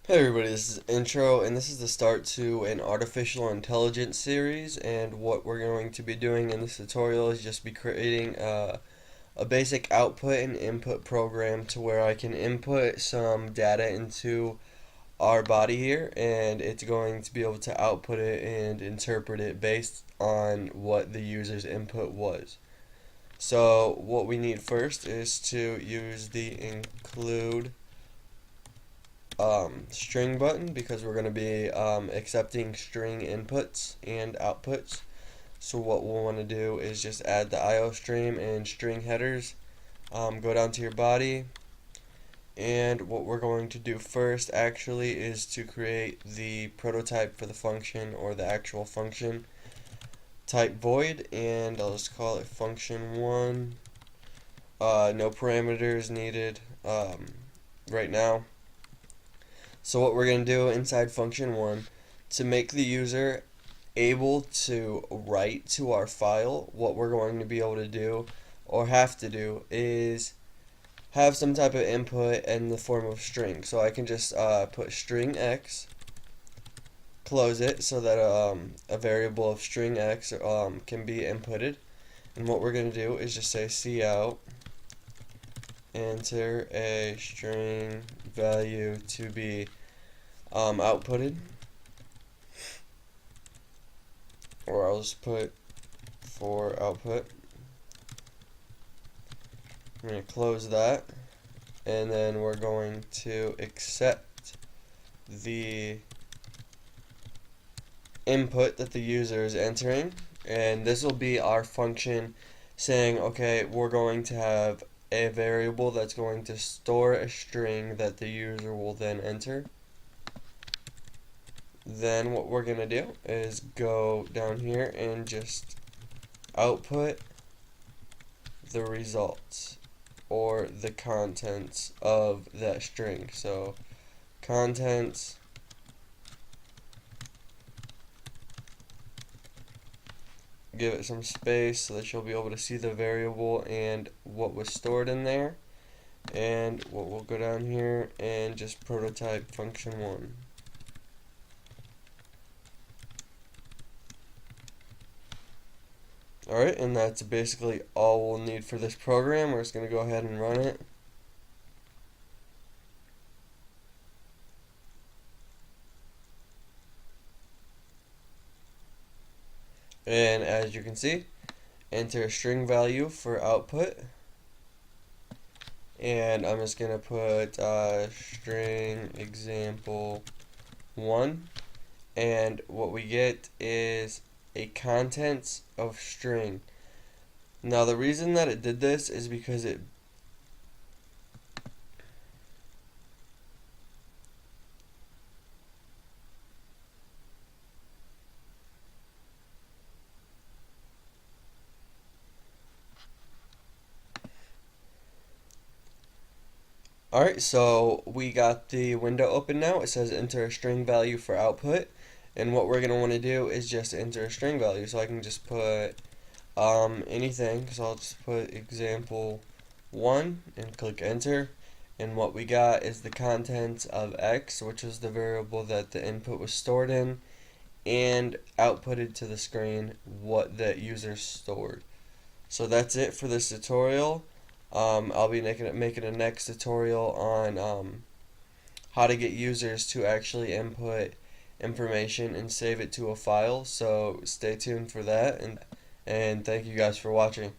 Hey everybody, this is Intro, and this is the start to an artificial intelligence series. And what we're going to be doing in this tutorial is just be creating a basic output and input program to where I can input some data into our body here, and it's going to be able to output it and interpret it based on what the user's input was. So what we need first is to use the include string button because we're going to be accepting string inputs and outputs. So what we'll want to do is just add the IO stream and string headers. Go down to your body, and what we're going to do first actually is to create the prototype for the function, or the actual function. Type void, and I'll just call it function1. No parameters needed right now. So what we're going to do inside function1, to make the user able to write to our file, what we're going to be able to do, or have to do, is have some type of input in the form of string. So I can just put string x, close it, so that a variable of string x can be inputted. And what we're going to do is just say cout, enter a string value to be outputted, or I'll just put for output. I'm going to close that, and then we're going to accept the input that the user is entering, and this will be our function saying, okay, we're going to have a variable that's going to store a string that the user will then enter. Then what we're going to do is go down here and just output the results, or the contents of that string. So contents, give it some space so that you'll be able to see the variable and what was stored in there. And what we'll go down here and just prototype function1. Alright, and that's basically all we'll need for this program. We're just going to go ahead and run it. And as you can see, enter a string value for output. And I'm just going to put string example 1. And what we get is a contents of string. Now the reason that it did this is because it Alright, so we got the window open now. It says enter a string value for output. And what we're going to want to do is just enter a string value. So I can just put anything. So I'll just put example 1 and click enter. And what we got is the contents of x, which is the variable that the input was stored in, and outputted to the screen what that user stored. So that's it for this tutorial. I'll be making a next tutorial on how to get users to actually input information and save it to a file. So stay tuned for that, and thank you guys for watching.